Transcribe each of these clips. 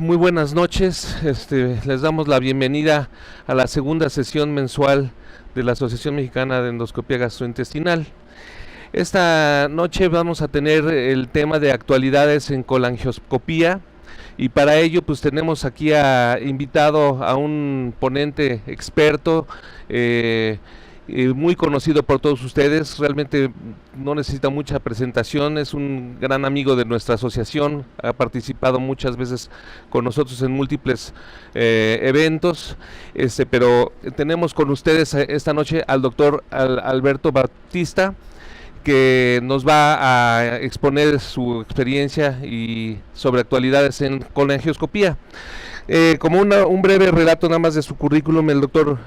Muy buenas noches, les damos la bienvenida a la segunda sesión mensual de la Asociación Mexicana de Endoscopía Gastrointestinal. Esta noche vamos a tener el tema de actualidades en colangioscopía y para ello pues tenemos aquí invitado a un ponente experto, muy conocido por todos ustedes, realmente no necesita mucha presentación, es un gran amigo de nuestra asociación, ha participado muchas veces con nosotros en múltiples eventos, pero tenemos con ustedes esta noche al doctor Alberto Baptista, que nos va a exponer su experiencia y sobre actualidades en colangioscopía. Como un breve relato nada más de su currículum, el doctor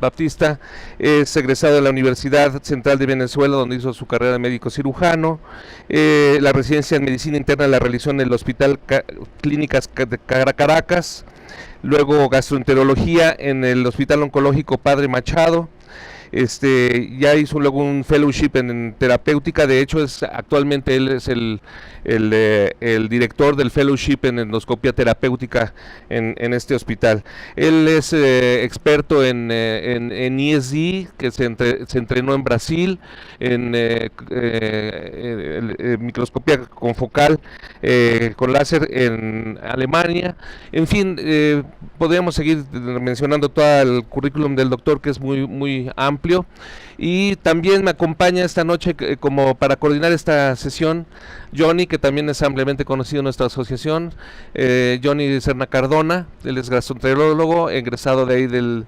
Baptista es egresado de la Universidad Central de Venezuela, donde hizo su carrera de médico cirujano. La residencia en medicina interna la realizó en el Hospital Clínicas de Caracas, luego gastroenterología en el Hospital Oncológico Padre Machado. Ya hizo luego un fellowship en terapéutica. De hecho actualmente él es el director del fellowship en endoscopia terapéutica en este hospital. Él es experto en ESD, que se entrenó en Brasil, en microscopía confocal con láser en Alemania. En fin, podríamos seguir mencionando todo el currículum del doctor, que es muy amplio. Y también me acompaña esta noche como para coordinar esta sesión Johnny, que también es ampliamente conocido en nuestra asociación, Johnny Serna Cardona. Él es gastroenterólogo, egresado de ahí del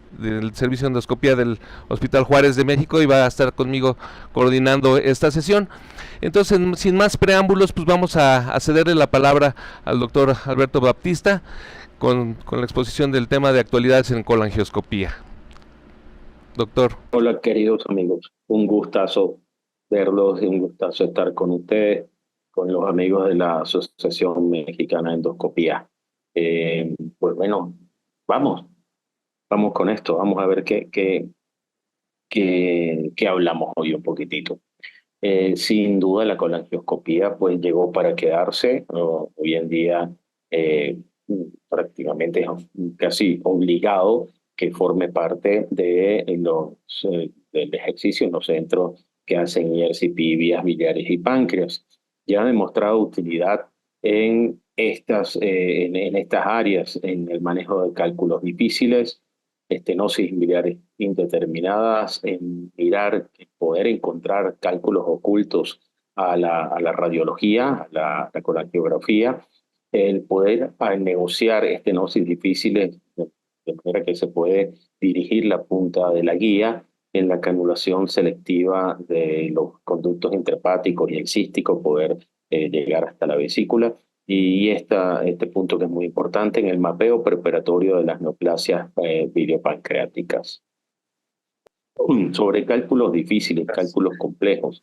servicio de endoscopía del Hospital Juárez de México, y va a estar conmigo coordinando esta sesión. Entonces, sin más preámbulos, pues vamos a cederle la palabra al doctor Alberto Baptista con la exposición del tema de actualidades en colangioscopía. Doctor. Hola, queridos amigos, un gustazo verlos y un gustazo estar con ustedes, con los amigos de la Asociación Mexicana de Endoscopía. Pues bueno, vamos con esto, vamos a ver qué hablamos hoy un poquitito. Sin duda la colangioscopía pues llegó para quedarse, ¿no? Hoy en día prácticamente es casi obligado que forme parte de del ejercicio en los centros que hacen ERCP, vías biliares y páncreas. Ya ha demostrado utilidad en estas áreas, en el manejo de cálculos difíciles, estenosis biliares indeterminadas, en poder encontrar cálculos ocultos a la radiología, a la colangiografía, el poder negociar estenosis difíciles de manera que se puede dirigir la punta de la guía en la canulación selectiva de los conductos intrahepáticos y el cístico, poder llegar hasta la vesícula. Y este punto que es muy importante en el mapeo preparatorio de las neoplasias biliopancreáticas. Sobre cálculos difíciles, cálculos complejos.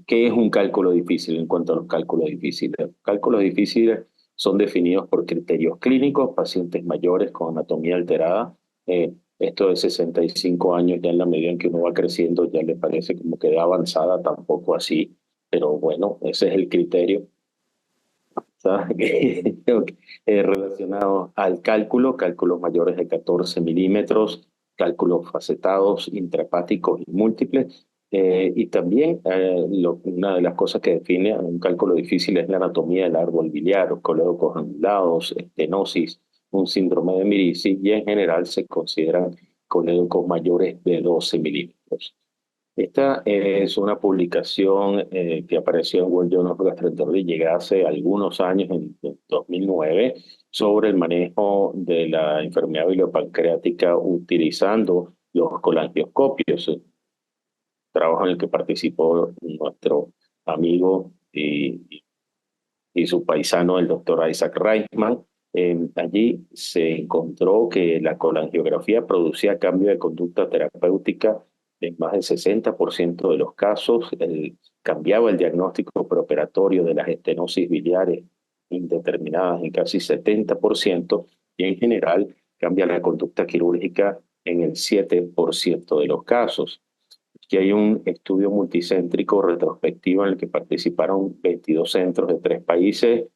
¿Qué es un cálculo difícil en cuanto a los cálculos difíciles? Los cálculos difíciles son definidos por criterios clínicos, pacientes mayores con anatomía alterada. Esto de 65 años, ya en la medida en que uno va creciendo, ya le parece como que edad avanzada, tampoco así, pero bueno, ese es el criterio. Relacionado al cálculos mayores de 14 milímetros, cálculos facetados, intrahepáticos y múltiples. Y también una de las cosas que define un cálculo difícil es la anatomía del árbol biliar, colédocos angulados, estenosis, un síndrome de Mirici y en general se consideran colédocos mayores de 12 milímetros. Esta es una publicación que apareció en World Journal of Gastroenterology, llega hace algunos años, en 2009, sobre el manejo de la enfermedad biliopancreática utilizando los colangioscopios, trabajo en el que participó nuestro amigo y su paisano, el doctor Isaac Reichman. Allí se encontró que la colangiografía producía cambio de conducta terapéutica en más del 60% de los casos, cambiaba el diagnóstico preoperatorio de las estenosis biliares indeterminadas en casi 70% y en general cambia la conducta quirúrgica en el 7% de los casos. Aquí hay un estudio multicéntrico retrospectivo en el que participaron 22 centros de 3 países,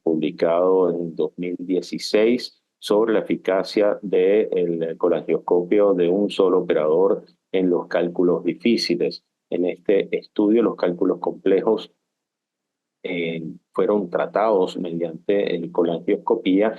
publicado en 2016, sobre la eficacia del colangioscopio de un solo operador en los cálculos difíciles. En este estudio, los cálculos complejos fueron tratados mediante el colangioscopía,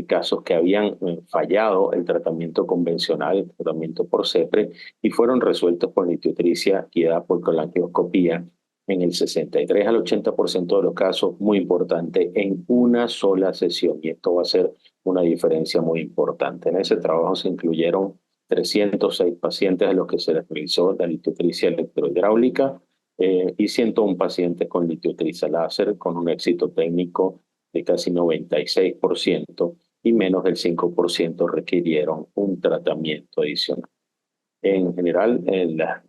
casos que habían fallado el tratamiento convencional, el tratamiento por CEPRE, y fueron resueltos con litiotricia guiada por colangioscopía en el 63 al 80% de los casos, muy importante, en una sola sesión, y esto va a ser una diferencia muy importante. En ese trabajo se incluyeron 306 pacientes a los que se les realizó la litiotricia electrohidráulica, y 101 pacientes con litiotripsia láser con un éxito técnico de casi 96% y menos del 5% requirieron un tratamiento adicional. En general, las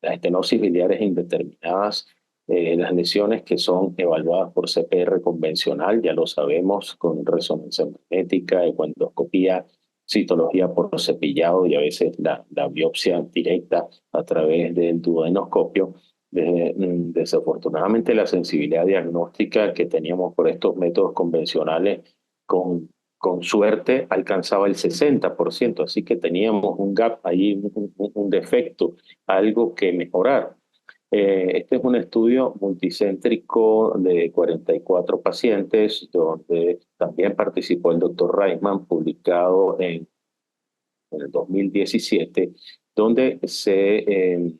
estenosis biliares indeterminadas, las lesiones que son evaluadas por CPR convencional, ya lo sabemos, con resonancia magnética, ecoendoscopía, citología por cepillado y a veces la biopsia directa a través del duodenoscopio. Desafortunadamente, la sensibilidad diagnóstica que teníamos por estos métodos convencionales, con suerte, alcanzaba el 60%, así que teníamos un gap ahí, un defecto, algo que mejorar. Este es un estudio multicéntrico de 44 pacientes, donde también participó el doctor Reichman, publicado en el 2017, donde se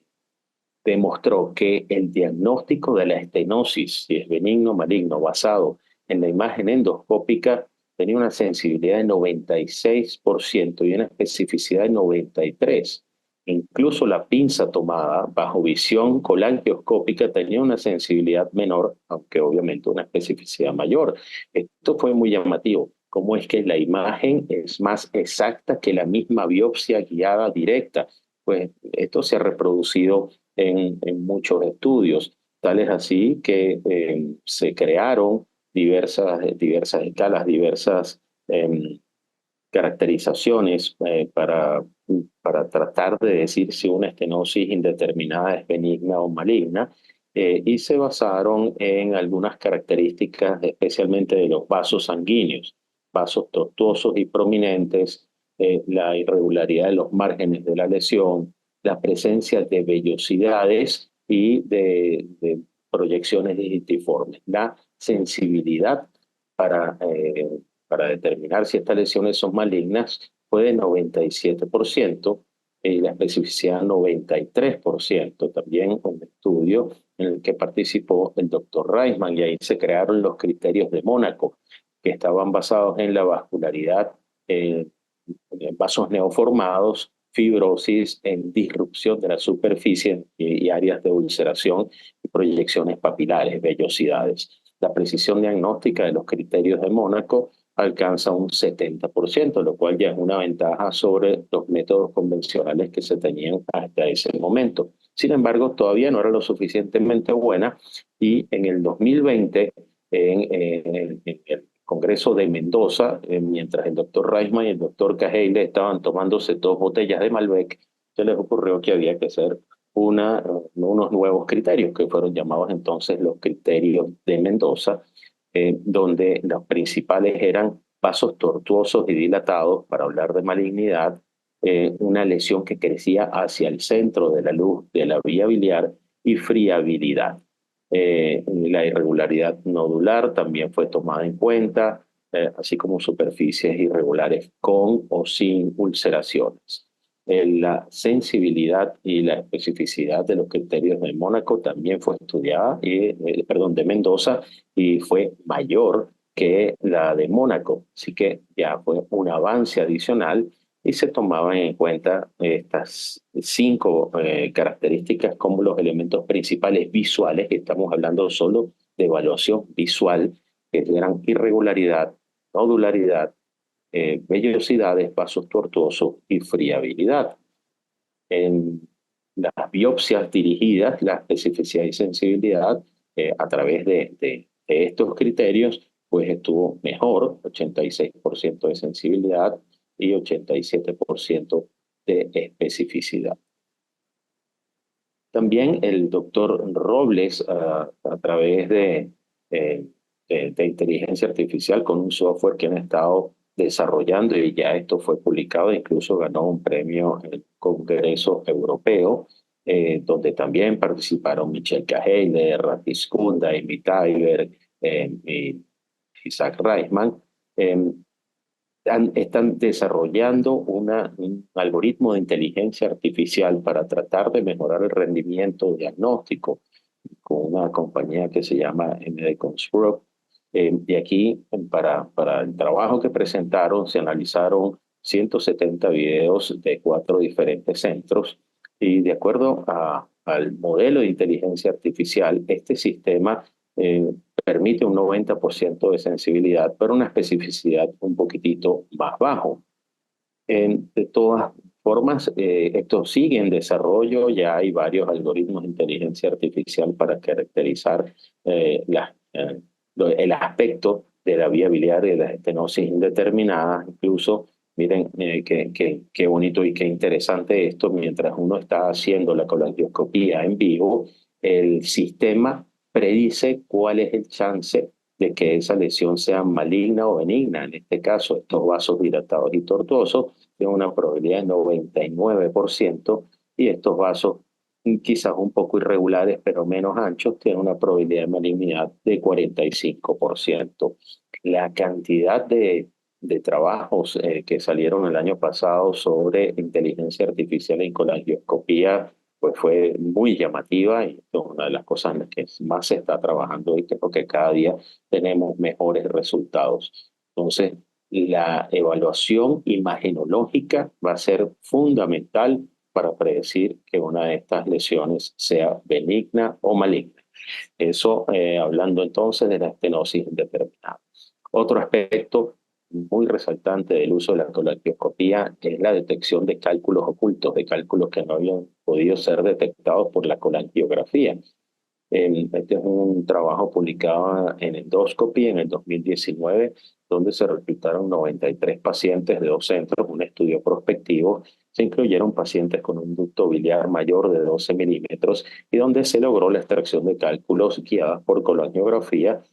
demostró que el diagnóstico de la estenosis, si es benigno o maligno, basado en la imagen endoscópica, tenía una sensibilidad de 96% y una especificidad de 93%. Incluso la pinza tomada bajo visión colangioscópica tenía una sensibilidad menor, aunque obviamente una especificidad mayor. Esto fue muy llamativo. ¿Cómo es que la imagen es más exacta que la misma biopsia guiada directa? Pues esto se ha reproducido en muchos estudios, tales así que se crearon diversas escalas, diversas caracterizaciones para tratar de decir si una estenosis indeterminada es benigna o maligna, y se basaron en algunas características, especialmente de los vasos sanguíneos, vasos tortuosos y prominentes, la irregularidad de los márgenes de la lesión, la presencia de vellosidades y de proyecciones digitiformes, la sensibilidad para para determinar si estas lesiones son malignas fue de 97% y la especificidad 93%. También un estudio en el que participó el doctor Reisman, y ahí se crearon los criterios de Mónaco, que estaban basados en la vascularidad, en vasos neoformados, fibrosis, en disrupción de la superficie y áreas de ulceración y proyecciones papilares, vellosidades. La precisión diagnóstica de los criterios de Mónaco alcanza un 70%, lo cual ya es una ventaja sobre los métodos convencionales que se tenían hasta ese momento. Sin embargo, todavía no era lo suficientemente buena, y en el 2020, en el Congreso de Mendoza, mientras el doctor Reisman y el doctor Cajeile estaban tomándose 2 botellas de Malbec, se les ocurrió que había que hacer unos nuevos criterios, que fueron llamados entonces los criterios de Mendoza, donde los principales eran vasos tortuosos y dilatados, para hablar de malignidad, una lesión que crecía hacia el centro de la luz de la vía biliar, y friabilidad. La irregularidad nodular también fue tomada en cuenta, así como superficies irregulares con o sin ulceraciones. La sensibilidad y la especificidad de los criterios de Mónaco también fue estudiada, perdón, de Mendoza, y fue mayor que la de Mónaco. Así que ya fue un avance adicional y se tomaban en cuenta estas cinco características como los elementos principales visuales, que estamos hablando solo de evaluación visual, que eran irregularidad, nodularidad, vellosidades, vasos tortuosos y friabilidad. En las biopsias dirigidas, la especificidad y sensibilidad a través de estos criterios, pues estuvo mejor, 86% de sensibilidad y 87% de especificidad. También el doctor Robles, a través de inteligencia artificial con un software que han estado desarrollando, y ya esto fue publicado, incluso ganó un premio en el Congreso Europeo, donde también participaron Michel Caheller, Ratis Kunda, Amy Tiber y Isaac Reisman. Están desarrollando un algoritmo de inteligencia artificial para tratar de mejorar el rendimiento diagnóstico con una compañía que se llama MD Construct. Y aquí, para el trabajo que presentaron, se analizaron 170 videos de 4 diferentes centros y de acuerdo al modelo de inteligencia artificial, este sistema permite un 90% de sensibilidad, pero una especificidad un poquitito más bajo. De todas formas, esto sigue en desarrollo, ya hay varios algoritmos de inteligencia artificial para caracterizar el aspecto de la viabilidad de las estenosis indeterminadas. Incluso, miren qué bonito y qué interesante esto, mientras uno está haciendo la colangioscopía en vivo, el sistema predice cuál es el chance de que esa lesión sea maligna o benigna. En este caso, estos vasos dilatados y tortuosos tienen una probabilidad de 99% y estos vasos quizás un poco irregulares pero menos anchos tienen una probabilidad de malignidad de 45%. La cantidad de trabajos que salieron el año pasado sobre inteligencia artificial en colangioscopía pues fue muy llamativa y es una de las cosas en las que más se está trabajando y creo que cada día tenemos mejores resultados. Entonces, la evaluación imagenológica va a ser fundamental para predecir que una de estas lesiones sea benigna o maligna. Eso hablando entonces de la estenosis indeterminada. Otro aspecto muy resaltante del uso de la colangioscopía es la detección de cálculos ocultos, de cálculos que no habían podido ser detectados por la colangiografía. Este es un trabajo publicado en Endoscopy en el 2019, donde se reclutaron 93 pacientes de 2 centros, un estudio prospectivo. Se incluyeron pacientes con un ducto biliar mayor de 12 milímetros y donde se logró la extracción de cálculos guiadas por colangiografía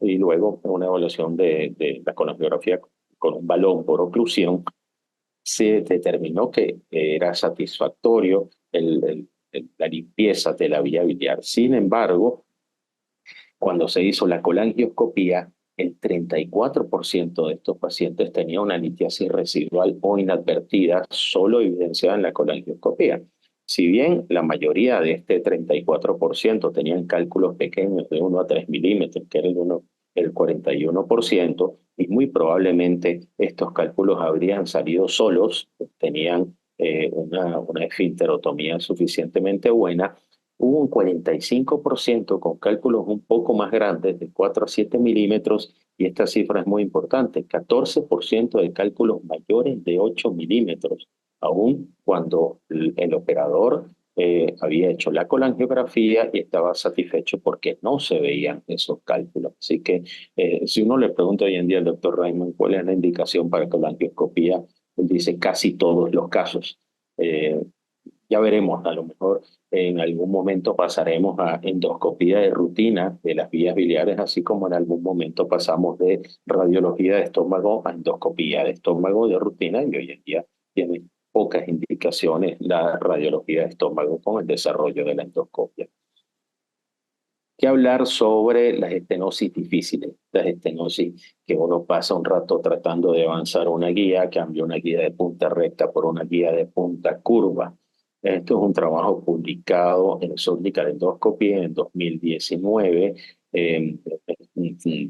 y luego una evaluación de la colangiografía con un balón por oclusión. Se determinó que era satisfactorio la limpieza de la vía biliar. Sin embargo, cuando se hizo la colangioscopía, el 34% de estos pacientes tenía una litiasis residual o inadvertida, solo evidenciada en la colangioscopía. Si bien la mayoría de este 34% tenían cálculos pequeños de 1 a 3 milímetros, que era el 41%, y muy probablemente estos cálculos habrían salido solos, tenían una esfinterotomía suficientemente buena. Hubo un 45% con cálculos un poco más grandes, de 4 a 7 milímetros, y esta cifra es muy importante, 14% de cálculos mayores de 8 milímetros, aun cuando el operador había hecho la colangiografía y estaba satisfecho porque no se veían esos cálculos. Así que si uno le pregunta hoy en día al doctor Raymond cuál es la indicación para colangioscopía, él dice casi todos los casos. Ya veremos, a lo mejor en algún momento pasaremos a endoscopía de rutina de las vías biliares, así como en algún momento pasamos de radiología de estómago a endoscopía de estómago de rutina, y hoy en día tiene pocas indicaciones la radiología de estómago con el desarrollo de la endoscopia. que hablar sobre las estenosis difíciles, las estenosis que uno pasa un rato tratando de avanzar una guía, cambia una guía de punta recta por una guía de punta curva. Esto es un trabajo publicado en Surgical Endoscopy en 2019, un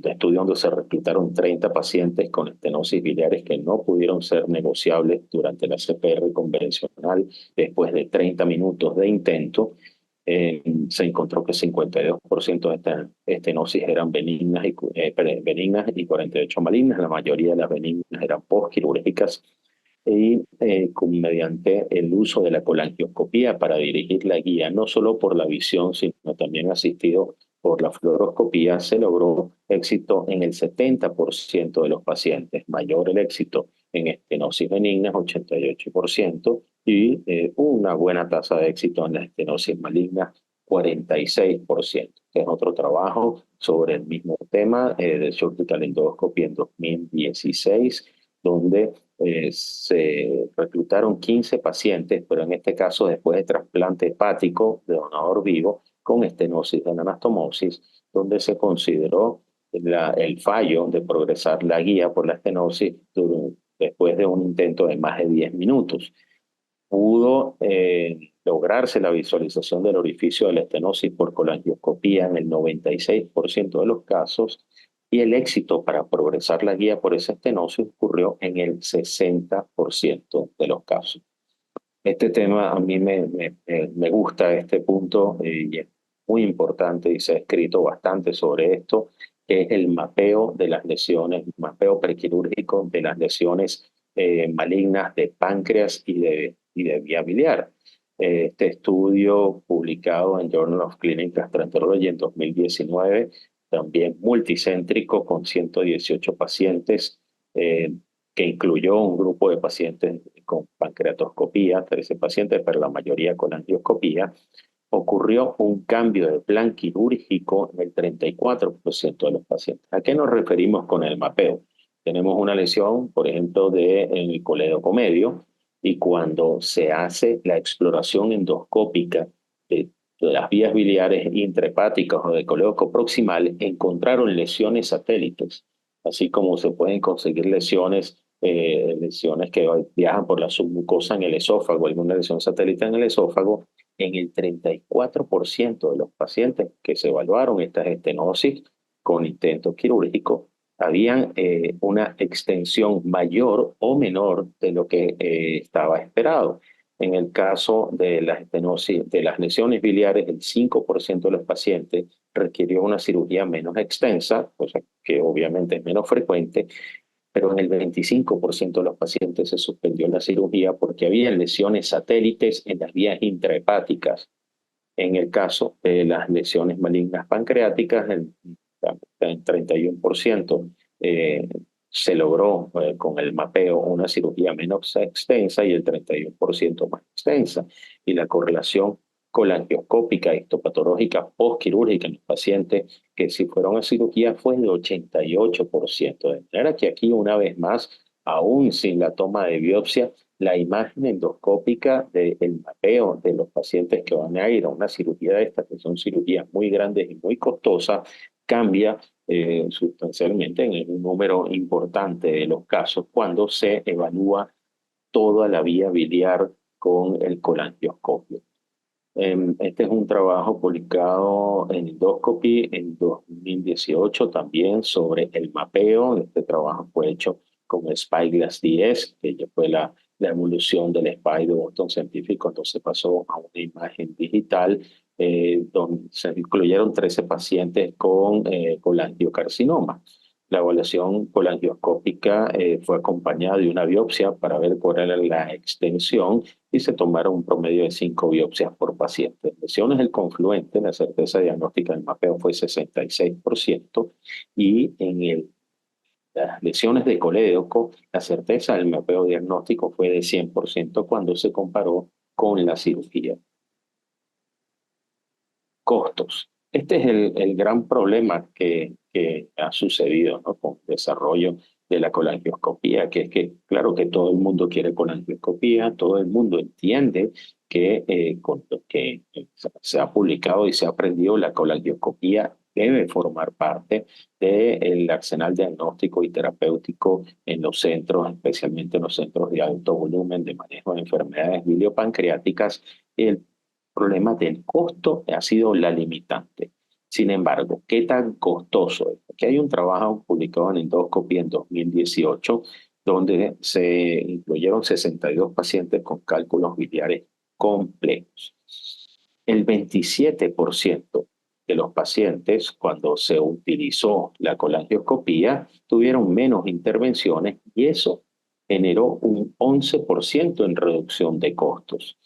estudio donde se reclutaron 30 pacientes con estenosis biliares que no pudieron ser negociables durante la CPR convencional después de 30 minutos de intento. Se encontró que 52% de estas estenosis eran benignas y 48 malignas. La mayoría de las benignas eran postquirúrgicas y mediante el uso de la colangioscopía para dirigir la guía, no solo por la visión, sino también asistido por la fluoroscopía, se logró éxito en el 70% de los pacientes, mayor el éxito en estenosis benignas, 88%, y una buena tasa de éxito en la estenosis maligna, 46%. Este es otro trabajo sobre el mismo tema de Surgical Endoscopy en 2016, donde se reclutaron 15 pacientes, pero en este caso después de trasplante hepático de donador vivo con estenosis de anastomosis, donde se consideró el fallo de progresar la guía por la estenosis después de un intento de más de 10 minutos. Pudo lograrse la visualización del orificio de la estenosis por colangioscopía en el 96% de los casos, y el éxito para progresar la guía por esa estenosis ocurrió en el 60% de los casos. Este tema a mí me gusta este punto y es muy importante y se ha escrito bastante sobre esto, que es el mapeo de las lesiones, mapeo prequirúrgico de las lesiones malignas de páncreas y de vía biliar. Este estudio publicado en Journal of Clinical Gastroenterology en 2019, también multicéntrico con 118 pacientes, que incluyó un grupo de pacientes con pancreatoscopía, 13 pacientes, pero la mayoría con angioscopía, ocurrió un cambio de plan quirúrgico en el 34% de los pacientes. ¿A qué nos referimos con el mapeo? Tenemos una lesión, por ejemplo, en el colédoco medio, y cuando se hace la exploración endoscópica de las vías biliares intrahepáticas o de colédoco proximal, encontraron lesiones satélites, así como se pueden conseguir lesiones que viajan por la submucosa en el esófago, alguna lesión satélite en el esófago. En el 34% de los pacientes que se evaluaron estas estenosis con intento quirúrgico, habían una extensión mayor o menor de lo que estaba esperado. En el caso de las estenosis, de las lesiones biliares, el 5% de los pacientes requirió una cirugía menos extensa, cosa que obviamente es menos frecuente, pero en el 25% de los pacientes se suspendió la cirugía porque había lesiones satélites en las vías intrahepáticas. En el caso de las lesiones malignas pancreáticas, en 31% se logró con el mapeo una cirugía menos extensa y el 31% más extensa. Y la correlación colangioscópica histopatológica postquirúrgica en los pacientes que si fueron a cirugía fue de 88%. De manera que aquí, una vez más, aún sin la toma de biopsia, la imagen endoscópica del mapeo de los pacientes que van a ir a una cirugía de estas, que son cirugías muy grandes y muy costosas, cambia sustancialmente en un número importante de los casos cuando se evalúa toda la vía biliar con el colangioscopio. Este es un trabajo publicado en Endoscopy en 2018 también sobre el mapeo. Este trabajo fue hecho con Spyglass DS, que ya fue la evolución del SPY de Boston Scientific cuando se pasó a una imagen digital, donde se incluyeron 13 pacientes con colangiocarcinoma. La evaluación colangioscópica fue acompañada de una biopsia para ver cuál era la extensión, y se tomaron un promedio de 5 biopsias por paciente. Lesiones del confluente, la certeza diagnóstica del mapeo fue 66%, y las lesiones de colédoco, la certeza del mapeo diagnóstico fue de 100% cuando se comparó con la cirugía. Costos. Este es el gran problema que ha sucedido, ¿no?, con el desarrollo de la colangioscopía, que es que, claro que todo el mundo quiere colangioscopía, todo el mundo entiende que con lo que se ha publicado y se ha aprendido, la colangioscopía debe formar parte del arsenal diagnóstico y terapéutico en los centros, especialmente en los centros de alto volumen de manejo de enfermedades biliopancreáticas. El problema del costo ha sido la limitante. Sin embargo, ¿qué tan costoso es? Aquí hay un trabajo publicado en Endoscopy en 2018, donde se incluyeron 62 pacientes con cálculos biliares complejos. El 27% de los pacientes, cuando se utilizó la colangioscopía, tuvieron menos intervenciones y eso generó un 11% en reducción de costos.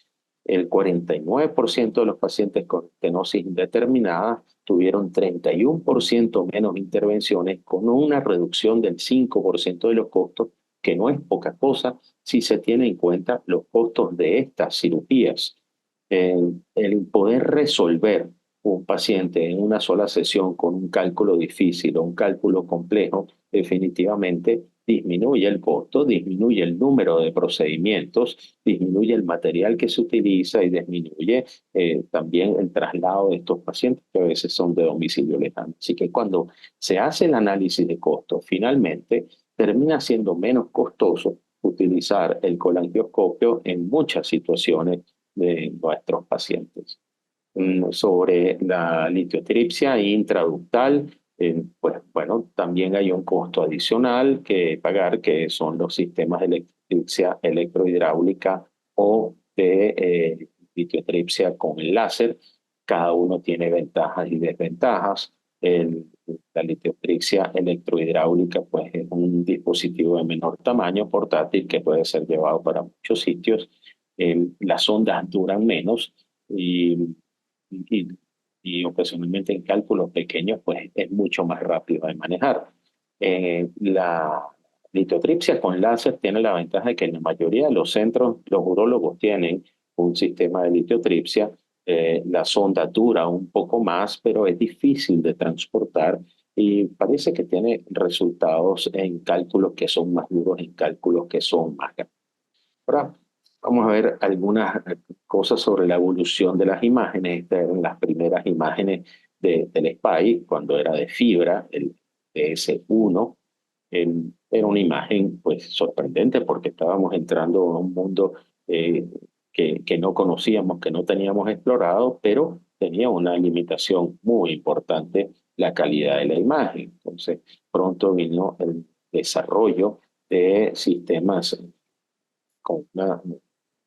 El 49% de los pacientes con estenosis indeterminada tuvieron 31% menos intervenciones, con una reducción del 5% de los costos, que no es poca cosa si se tiene en cuenta los costos de estas cirugías. El poder resolver un paciente en una sola sesión con un cálculo difícil o un cálculo complejo definitivamente disminuye el costo, disminuye el número de procedimientos, disminuye el material que se utiliza y disminuye también el traslado de estos pacientes que a veces son de domicilio lejano. Así que cuando se hace el análisis de costo, finalmente termina siendo menos costoso utilizar el colangioscopio en muchas situaciones de nuestros pacientes. Sobre la litiotripsia intraductal, pues bueno, también hay un costo adicional que pagar, que son los sistemas de litiotripsia electrohidráulica o de litiotripsia con el láser. Cada uno tiene ventajas y desventajas. La litiotripsia electrohidráulica pues es un dispositivo de menor tamaño, portátil, que puede ser llevado para muchos sitios. Las ondas duran menos y, y ocasionalmente en cálculos pequeños, pues es mucho más rápido de manejar. La litotripsia con láser tiene la ventaja de que en la mayoría de los centros, los urólogos tienen un sistema de litotripsia. La sonda dura un poco más, pero es difícil de transportar y parece que tiene resultados en cálculos que son más duros, en cálculos que son más grandes. Ahora vamos a ver algunas cosas sobre la evolución de las imágenes. Estas eran las primeras imágenes del SPY cuando era de fibra, el DS1. Era una imagen pues sorprendente porque estábamos entrando a un mundo que no conocíamos, que no teníamos explorado, pero tenía una limitación muy importante, la calidad de la imagen. Entonces, pronto vino el desarrollo de sistemas con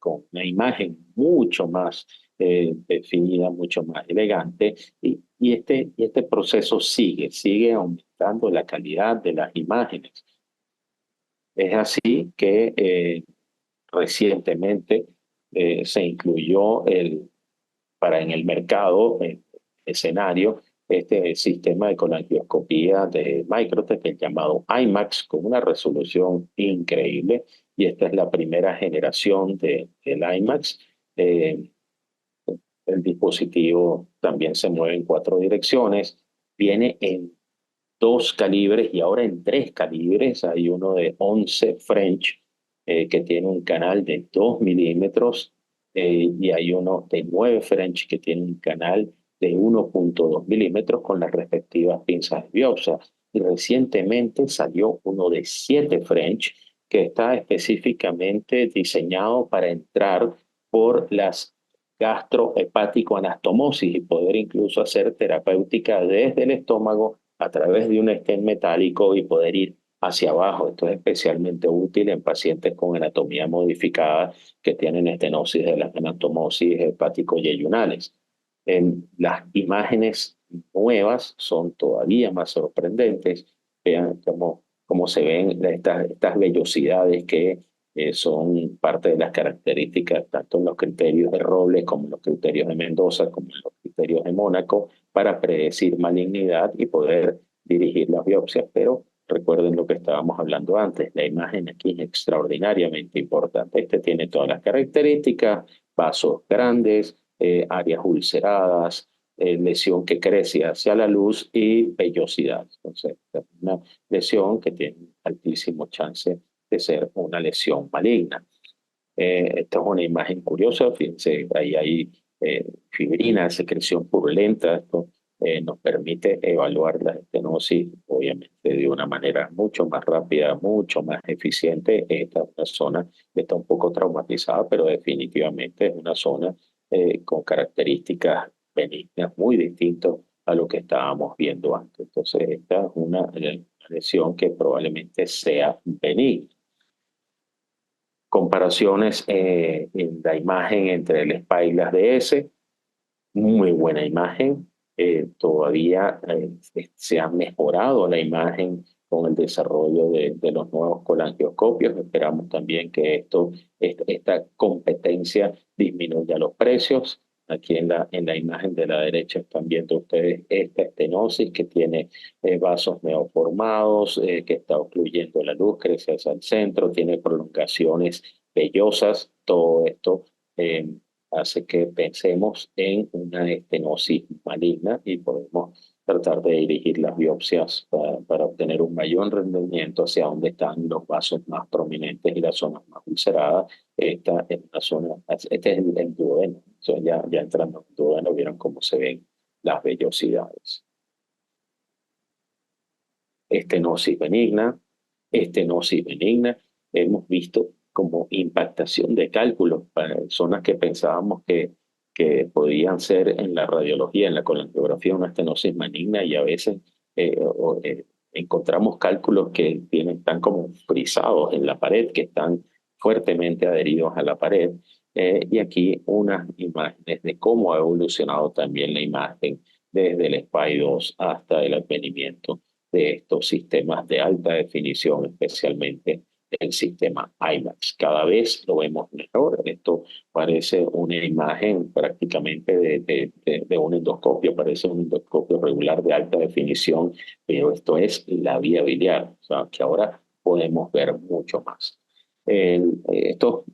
con una imagen mucho más definida, mucho más elegante, y este proceso sigue aumentando la calidad de las imágenes. Es así que recientemente se incluyó para en el mercado, escenario, este sistema de colangioscopía de Microtech, el llamado IMAX, con una resolución increíble. Y esta es la primera generación del IMAX. El dispositivo también se mueve en 4 direcciones, viene en 2 calibres y ahora en 3 calibres. Hay uno de 11 French que tiene un canal de 2 milímetros y hay uno de 9 French que tiene un canal de 1,2 milímetros con las respectivas pinzas de biopsia. Y recientemente salió uno de 7 French que está específicamente diseñado para entrar por las gastrohepático-anastomosis y poder incluso hacer terapéutica desde el estómago a través de un stent metálico y poder ir hacia abajo. Esto es especialmente útil en pacientes con anatomía modificada que tienen estenosis de las anastomosis hepático-yeyunales. Las imágenes nuevas son todavía más sorprendentes. Vean cómo se ven estas vellosidades que son parte de las características tanto en los criterios de Robles como en los criterios de Mendoza, como en los criterios de Mónaco, para predecir malignidad y poder dirigir las biopsias. Pero recuerden lo que estábamos hablando antes, la imagen aquí es extraordinariamente importante. Este tiene todas las características, vasos grandes, áreas ulceradas, lesión que crece hacia la luz y vellosidad. Entonces, una lesión que tiene altísimo chance de ser una lesión maligna. Esta es una imagen curiosa, fíjense, ahí hay fibrina, secreción purulenta. Esto nos permite evaluar la estenosis, obviamente, de una manera mucho más rápida, mucho más eficiente. Esta es una zona que está un poco traumatizada, pero definitivamente es una zona con características benignas muy distintas a lo que estábamos viendo antes. Entonces, esta es una lesión que probablemente sea benigna. Comparaciones en la imagen entre el SPA y las DS, muy buena imagen. Todavía se ha mejorado la imagen con el desarrollo de los nuevos colangioscopios. Esperamos también que esta competencia disminuya los precios. Aquí en la imagen de la derecha están viendo ustedes esta estenosis que tiene vasos neoformados, que está ocluyendo la luz, crece hacia el centro, tiene prolongaciones vellosas. Todo esto hace que pensemos en una estenosis maligna y podemos tratar de dirigir las biopsias para obtener un mayor rendimiento hacia donde están los vasos más prominentes y las zonas más ulceradas. Esta es una zona, este es el duodeno. So, ya entrando en el duodeno, vieron cómo se ven las vellosidades. Estenosis benigna, hemos visto como impactación de cálculos para zonas que pensábamos que podían ser en la radiología, en la colangiografía, una estenosis maligna, y a veces encontramos cálculos que están como frisados en la pared, que están fuertemente adheridos a la pared. Y aquí unas imágenes de cómo ha evolucionado también la imagen desde el SPY2 hasta el advenimiento de estos sistemas de alta definición, especialmente el sistema IMAX. Cada vez lo vemos mejor. Esto parece una imagen prácticamente de un endoscopio, parece un endoscopio regular de alta definición, pero esto es la vía biliar, o sea, que ahora podemos ver mucho más. Estos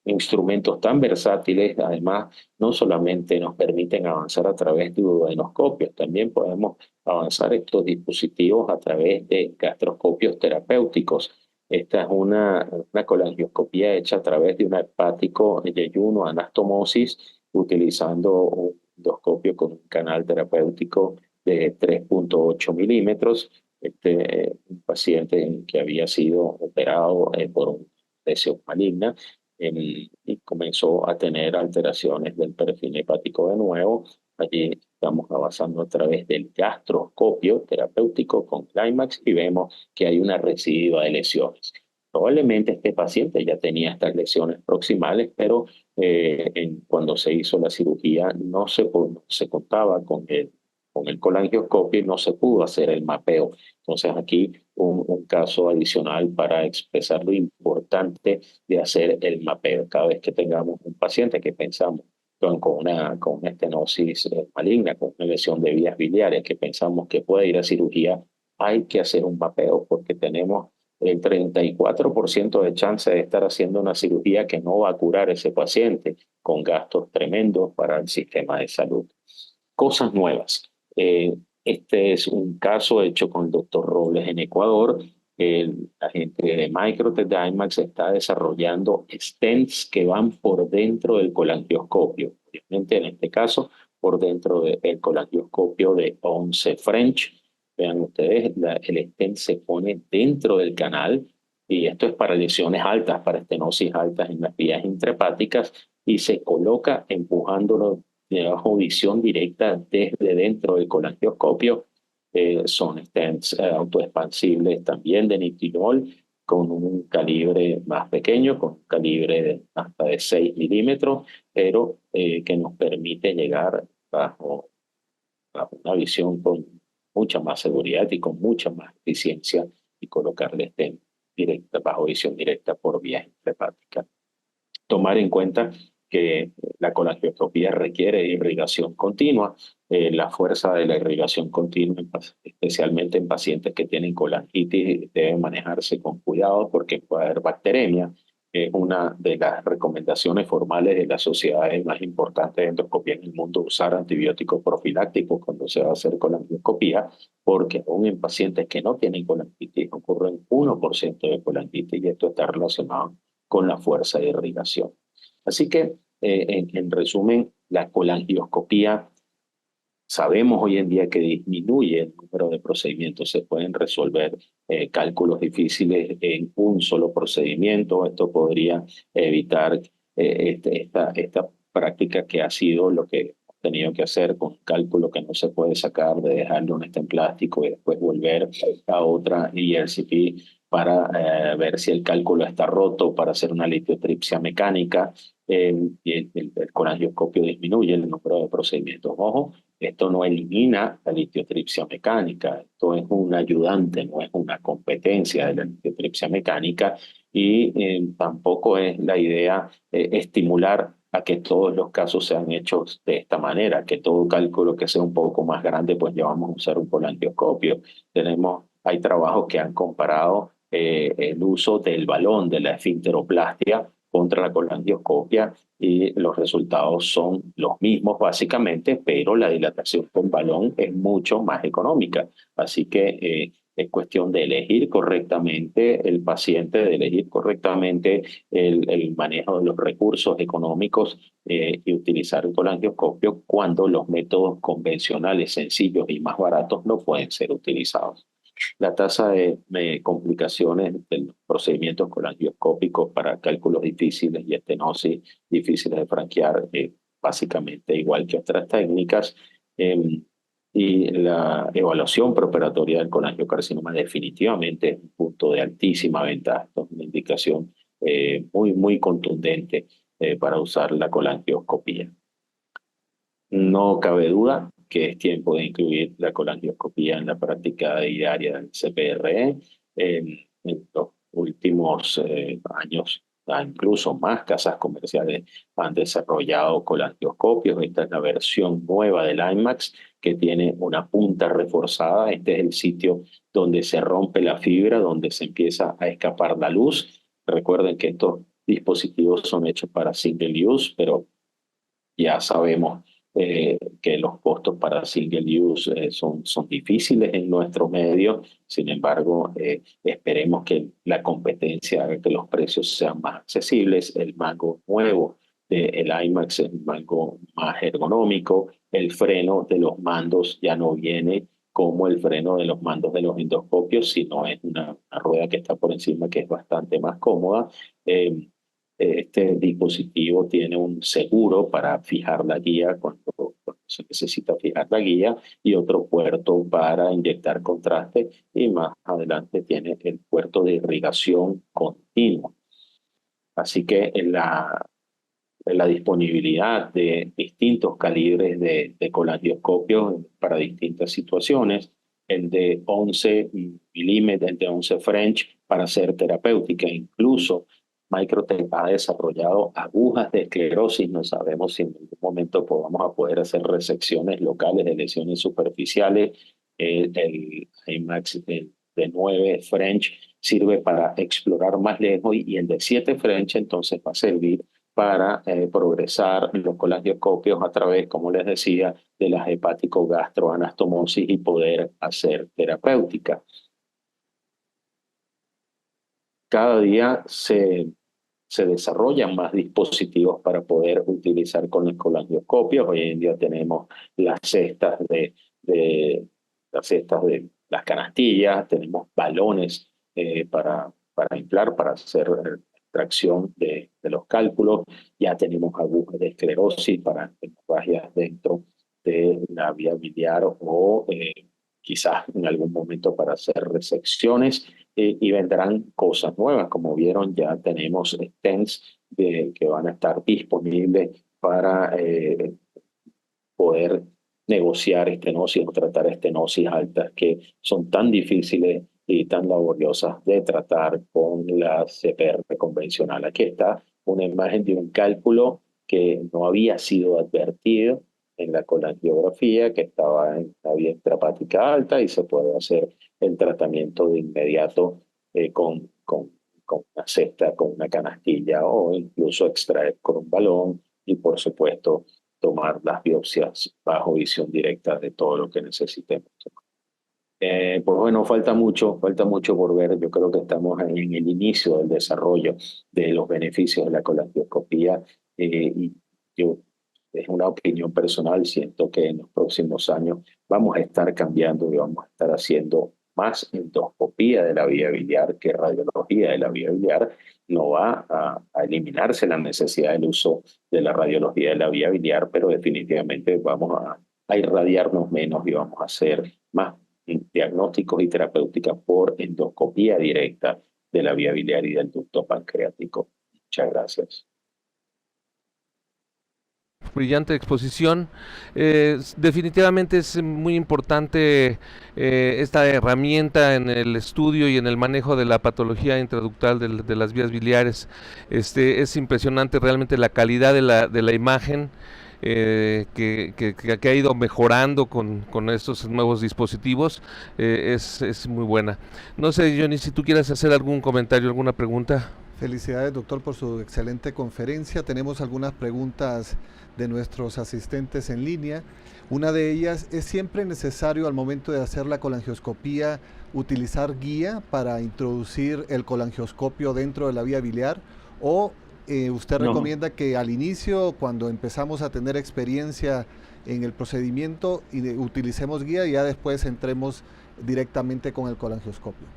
instrumentos tan versátiles, además, no solamente nos permiten avanzar a través de duodenoscopios, también podemos avanzar estos dispositivos a través de gastroscopios terapéuticos. Esta es una colangioscopía hecha a través de un hepático de ayuno, anastomosis, utilizando un endoscopio con un canal terapéutico de 3.8 milímetros. Un paciente que había sido operado por una lesión maligna y comenzó a tener alteraciones del perfil hepático de nuevo. Allí estamos avanzando a través del gastroscopio terapéutico con Climax y vemos que hay una recidiva de lesiones. Probablemente este paciente ya tenía estas lesiones proximales, pero cuando se hizo la cirugía no se contaba con el colangioscopio y no se pudo hacer el mapeo. Entonces aquí un caso adicional para expresar lo importante de hacer el mapeo. Cada vez que tengamos un paciente que pensamos con una estenosis maligna, con una lesión de vías biliares, que pensamos que puede ir a cirugía, hay que hacer un mapeo porque tenemos el 34% de chance de estar haciendo una cirugía que no va a curar ese paciente, con gastos tremendos para el sistema de salud. Cosas nuevas. Este es un caso hecho con el doctor Robles en Ecuador. El agente de Microtech de IMAX está desarrollando stents que van por dentro del colangioscopio. Obviamente, en este caso, por dentro del colangioscopio de 11 French. Vean ustedes, el stent se pone dentro del canal y esto es para lesiones altas, para estenosis altas en las vías intrahepáticas, y se coloca empujándolo bajo visión directa desde dentro del colangioscopio. Son stents autoexpansibles también de nitinol con un calibre más pequeño, con un calibre hasta de 6 milímetros, pero que nos permite llegar bajo a una visión con mucha más seguridad y con mucha más eficiencia y colocarle stent directa, bajo visión directa por vías intrahepáticas. Tomar en cuenta que la colangioscopía requiere irrigación continua. La fuerza de la irrigación continua, especialmente en pacientes que tienen colangitis, debe manejarse con cuidado porque puede haber bacteremia. es una de las recomendaciones formales de las sociedades más importantes de endoscopía en el mundo, usar antibióticos profilácticos cuando se va a hacer colangioscopía, porque aún en pacientes que no tienen colangitis ocurre un 1% de colangitis y esto está relacionado con la fuerza de irrigación. Así que, en resumen, la colangioscopía sabemos hoy en día que disminuye el número de procedimientos, se pueden resolver cálculos difíciles en un solo procedimiento. Esto podría evitar esta práctica que ha sido lo que hemos tenido que hacer con cálculo que no se puede sacar, de dejarlo en en plástico y después volver a otra ERCP para ver si el cálculo está roto, para hacer una litiotripsia mecánica. Y el colangioscopio disminuye el número de procedimientos. Ojo, esto no elimina la litiotripsia mecánica, esto es un ayudante, no es una competencia de la litiotripsia mecánica y tampoco es la idea estimular a que todos los casos sean hechos de esta manera, que todo cálculo que sea un poco más grande, pues ya vamos a usar un colangioscopio. Hay trabajos que han comparado el uso del balón, de la esfinteroplastia contra la colangioscopia y los resultados son los mismos básicamente, pero la dilatación con balón es mucho más económica. Así que es cuestión de elegir correctamente el paciente, de elegir correctamente el manejo de los recursos económicos y utilizar el colangioscopio cuando los métodos convencionales, sencillos y más baratos no pueden ser utilizados. La tasa de complicaciones de los procedimientos colangioscópicos para cálculos difíciles y estenosis difíciles de franquear, básicamente igual que otras técnicas, y la evaluación preoperatoria del colangiocarcinoma definitivamente es un punto de altísima ventaja. Esto es una indicación muy contundente para usar la colangioscopía. No cabe duda que es tiempo de incluir la colangioscopía en la práctica diaria del CPRE. En los últimos años, incluso más casas comerciales han desarrollado colangioscopios. Esta es la versión nueva del IMAX que tiene una punta reforzada. Este es el sitio donde se rompe la fibra, donde se empieza a escapar la luz. Recuerden que estos dispositivos son hechos para single use, pero ya sabemos que los costos para single use son difíciles en nuestro medio. Sin embargo, esperemos que la competencia haga que los precios sean más accesibles. El mango nuevo del IMAX es un mango más ergonómico. El freno de los mandos ya no viene como el freno de los mandos de los endoscopios, sino es una rueda que está por encima que es bastante más cómoda. Este dispositivo tiene un seguro para fijar la guía cuando se necesita fijar la guía y otro puerto para inyectar contraste y más adelante tiene el puerto de irrigación continua. Así que en la disponibilidad de distintos calibres de colangioscopios para distintas situaciones, el de 11 milímetros, el de 11 French para ser terapéutica, incluso Microtech ha desarrollado agujas de esclerosis. No sabemos si en algún momento vamos a poder hacer resecciones locales de lesiones superficiales. El IMAX de 9 French sirve para explorar más lejos y el de 7 French entonces va a servir para progresar los colangioscopios a través, como les decía, de la hepático-gastroanastomosis y poder hacer terapéutica. Cada día se desarrollan más dispositivos para poder utilizar con los colangioscopios. Hoy en día tenemos las cestas de las canastillas, tenemos balones para inflar, para hacer extracción de los cálculos. Ya tenemos agujas de esclerosis para hemorragias dentro de la vía biliar o quizás en algún momento para hacer resecciones y vendrán cosas nuevas. Como vieron, ya tenemos stents que van a estar disponibles para poder negociar estenosis o tratar estenosis altas que son tan difíciles y tan laboriosas de tratar con la CPR convencional. Aquí está una imagen de un cálculo que no había sido advertido en la colangiografía, que estaba en la vía intrahepática alta y se puede hacer el tratamiento de inmediato con con una cesta, con una canastilla o incluso extraer con un balón y por supuesto tomar las biopsias bajo visión directa de todo lo que necesitemos. Pues bueno, falta mucho por ver. Yo creo que estamos en el inicio del desarrollo de los beneficios de la colangioscopía y yo, es una opinión personal, siento que en los próximos años vamos a estar cambiando y vamos a estar haciendo más endoscopía de la vía biliar que radiología de la vía biliar. No va a eliminarse la necesidad del uso de la radiología de la vía biliar, pero definitivamente vamos a irradiarnos menos y vamos a hacer más diagnósticos y terapéuticas por endoscopía directa de la vía biliar y del ducto pancreático. Muchas gracias. Brillante exposición. Definitivamente es muy importante esta herramienta en el estudio y en el manejo de la patología intraductal de las vías biliares. Es impresionante realmente la calidad de la imagen. Que ha ido mejorando con estos nuevos dispositivos, es muy buena. No sé, Johnny, si tú quieres hacer algún comentario, alguna pregunta. Felicidades, doctor, por su excelente conferencia. Tenemos algunas preguntas de nuestros asistentes en línea. Una de ellas, ¿es siempre necesario al momento de hacer la colangioscopía utilizar guía para introducir el colangioscopio dentro de la vía biliar? ¿O usted recomienda que al inicio, cuando empezamos a tener experiencia en el procedimiento, utilicemos guía y ya después entremos directamente con el colangioscopio?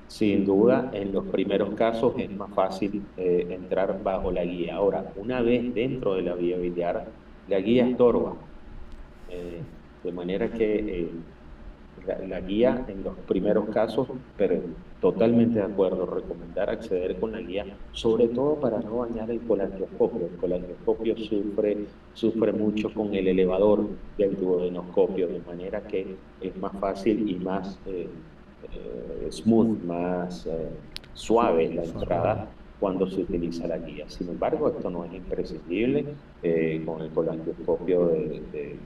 Sin duda, en los primeros casos es más fácil entrar bajo la guía. Ahora, una vez dentro de la vía biliar, la guía estorba. De manera que la guía en los primeros casos, pero totalmente de acuerdo, recomendar acceder con la guía, sobre todo para no dañar el colangioscopio. El colangioscopio sufre mucho con el elevador del duodenoscopio, de manera que es más fácil y más smooth, más suave la entrada cuando se utiliza la guía. Sin embargo, esto no es imprescindible con el colangioscopio de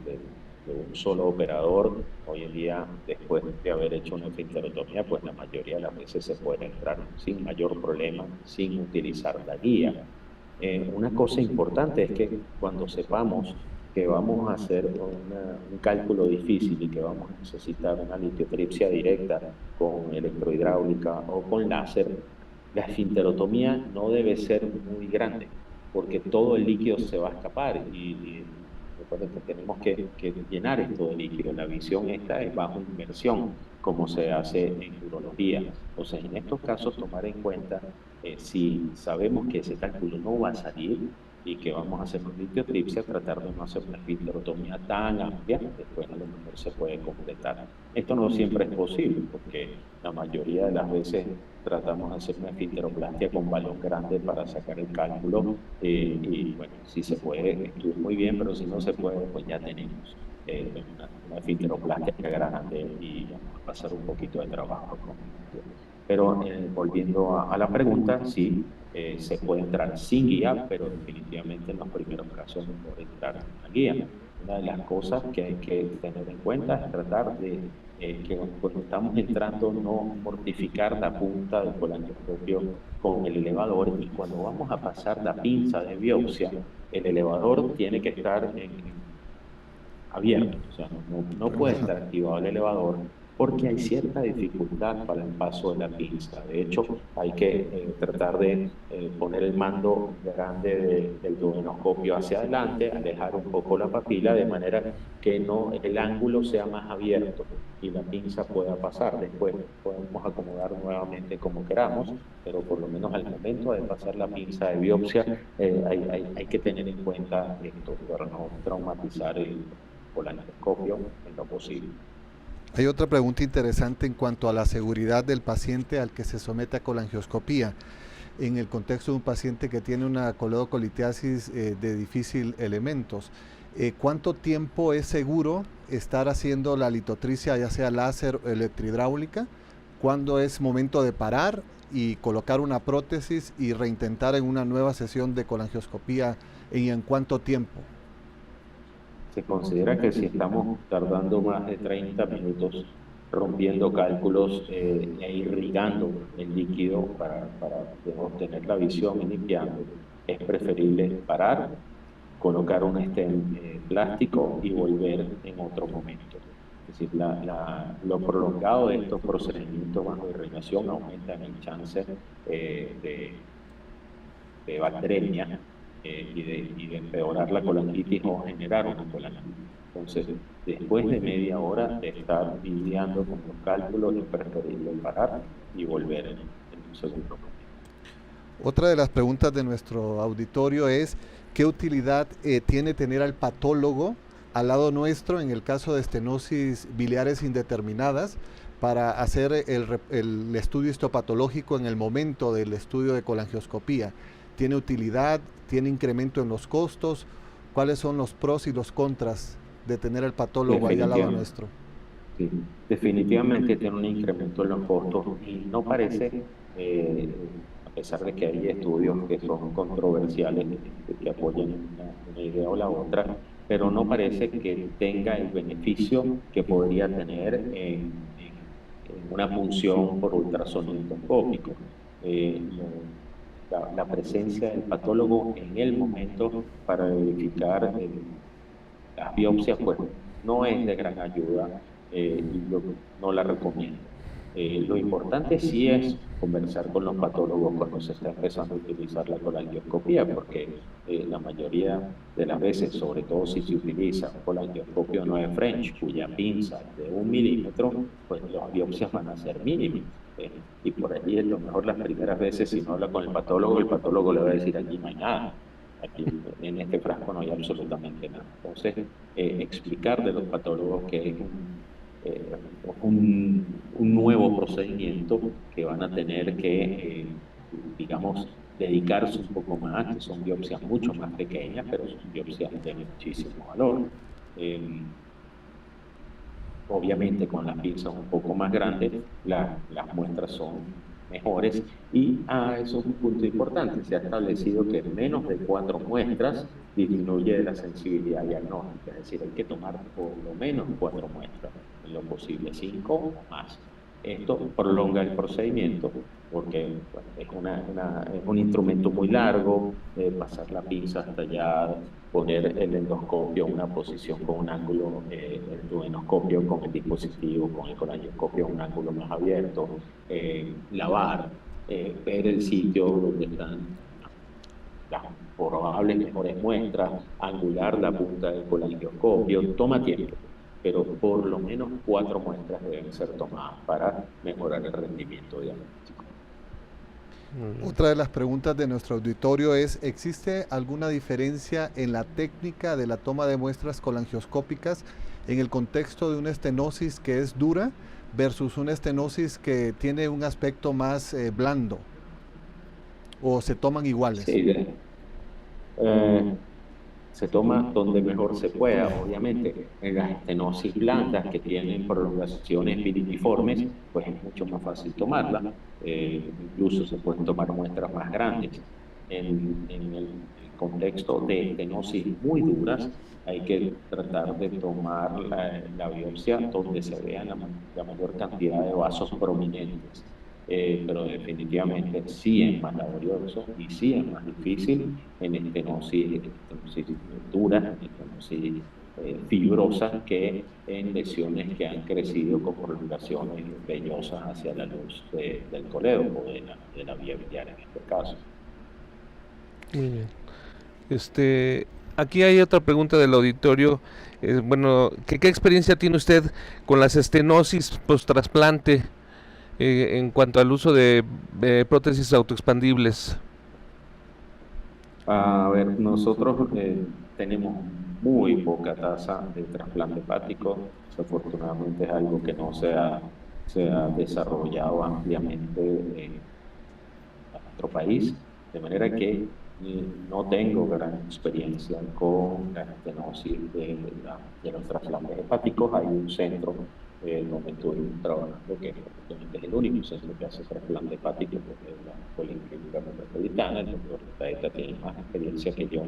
un solo operador. Hoy en día, después de haber hecho una esfincterotomía, pues la mayoría de las veces se puede entrar sin mayor problema, sin utilizar la guía. Una cosa importante es que cuando sepamos que vamos a hacer un cálculo difícil y que vamos a necesitar una litiotripsia directa con electrohidráulica o con láser, la esfinterotomía no debe ser muy grande, porque todo el líquido se va a escapar y recuerden que tenemos que llenar esto de líquido. La visión esta es bajo inmersión, como se hace en urología. Entonces, en estos casos, tomar en cuenta si sabemos que ese cálculo no va a salir y que vamos a hacer una litiotripsia, tratar de no hacer una esfinterotomía tan amplia, después a lo mejor se puede completar. Esto no siempre es posible, porque la mayoría de las veces tratamos de hacer una esfinteroplastia con balón grande para sacar el cálculo, y bueno, si se puede, estuvo muy bien, pero si no se puede, pues ya tenemos una esfinteroplastia grande y vamos a pasar un poquito de trabajo con esto. Pero volviendo a la pregunta, sí, se puede entrar sin guía, pero definitivamente en los primeros casos no puede entrar con la guía. Una de las cosas que hay que tener en cuenta es tratar de que cuando estamos entrando no mortificar la punta del colangioscopio con el elevador, y cuando vamos a pasar la pinza de biopsia, el elevador tiene que estar abierto, o sea, no puede estar activado el elevador porque hay cierta dificultad para el paso de la pinza. De hecho, hay que tratar de poner el mando grande del duodenoscopio hacia adelante, alejar un poco la papila de manera que no el ángulo sea más abierto y la pinza pueda pasar. Después podemos acomodar nuevamente como queramos, pero por lo menos al momento de pasar la pinza de biopsia hay que tener en cuenta esto para no traumatizar el colangioscopio en lo posible. Hay otra pregunta interesante en cuanto a la seguridad del paciente al que se somete a colangioscopía. En el contexto de un paciente que tiene una coledocolitiasis de difícil elementos, ¿cuánto tiempo es seguro estar haciendo la litotripsia, ya sea láser o electrohidráulica? ¿Cuándo es momento de parar y colocar una prótesis y reintentar en una nueva sesión de colangioscopía y en cuánto tiempo? Se considera que si estamos tardando más de 30 minutos rompiendo cálculos e irrigando el líquido para obtener la visión y limpiando, es preferible parar, colocar un stent plástico y volver en otro momento. Es decir, lo prolongado de estos procedimientos bajo irrigación aumentan el chance de bacteremia y de empeorar la colangitis o generar una colangitis. Entonces, después de media hora de estar lidiando con los cálculos, es preferible parar y volver en un segundo momento. Otra de las preguntas de nuestro auditorio es, ¿qué utilidad tiene tener al patólogo al lado nuestro en el caso de estenosis biliares indeterminadas para hacer el estudio histopatológico en el momento del estudio de colangioscopía? ¿Tiene utilidad? ¿Tiene incremento en los costos? ¿Cuáles son los pros y los contras de tener al patólogo ahí al lado nuestro? Sí, definitivamente tiene un incremento en los costos y no parece, a pesar de que hay estudios que son controversiales, que apoyan una idea o la otra, pero no parece que tenga el beneficio que podría tener en una punción por ultrasonido endoscópico. La presencia del patólogo en el momento para verificar las biopsias, pues no es de gran ayuda y no la recomiendo. Lo importante sí es conversar con los patólogos cuando se está empezando a utilizar la colangioscopía, porque la mayoría de las veces, sobre todo si se utiliza un colangioscopio no de French, cuya pinza es de 1 milímetro, pues las biopsias van a ser mínimas. Y por allí es lo mejor las primeras veces, si no habla con el patólogo le va a decir, aquí no hay nada. Aquí en este frasco no hay absolutamente nada. Entonces, explicar de los patólogos que es un nuevo procedimiento que van a tener que, digamos, dedicarse un poco más, que son biopsias mucho más pequeñas, pero son biopsias de muchísimo valor. Obviamente con las pinzas un poco más grandes, las muestras son mejores y eso es un punto importante. Se ha establecido que menos de 4 muestras disminuye la sensibilidad diagnóstica, es decir, hay que tomar por lo menos 4 muestras, en lo posible 5 o más. Esto prolonga el procedimiento porque bueno, es un instrumento muy largo, pasar la pinza hasta allá, poner el endoscopio en una posición con un ángulo, el duodenoscopio con el dispositivo, con el colangioscopio un ángulo más abierto, lavar, ver el sitio donde están las probables mejores muestras, angular la punta del colangioscopio, toma tiempo, pero por lo menos 4 muestras deben ser tomadas para mejorar el rendimiento diagnóstico. Otra de las preguntas de nuestro auditorio es, ¿existe alguna diferencia en la técnica de la toma de muestras colangioscópicas en el contexto de una estenosis que es dura versus una estenosis que tiene un aspecto más blando? ¿O se toman iguales? Sí, se toma donde mejor se pueda, obviamente. En las estenosis blandas que tienen prolongaciones viripiformes, pues es mucho más fácil tomarla. Incluso se pueden tomar muestras más grandes. En el contexto de estenosis muy duras, hay que tratar de tomar la biopsia donde se vean la mayor cantidad de vasos prominentes. Pero definitivamente sí es más laborioso y sí es más difícil en estenosis duras, en estenosis fibrosas, que en lesiones que han crecido con prolongaciones vellosas hacia la luz del coledo o de la vía biliar en este caso. Muy bien. Aquí hay otra pregunta del auditorio. Bueno, ¿qué experiencia tiene usted con las estenosis post-trasplante en cuanto al uso de prótesis autoexpandibles? A ver, nosotros tenemos muy poca tasa de trasplante hepático. Desafortunadamente es algo que no se ha desarrollado ampliamente en nuestro país, de manera que no tengo gran experiencia con la estenosis de los trasplantes hepáticos. Hay un centro donde estoy trabajando, que es el único centro que hace trasplante hepático, porque es la Policlínica Metropolitana. El doctor Taeta tiene más experiencia que yo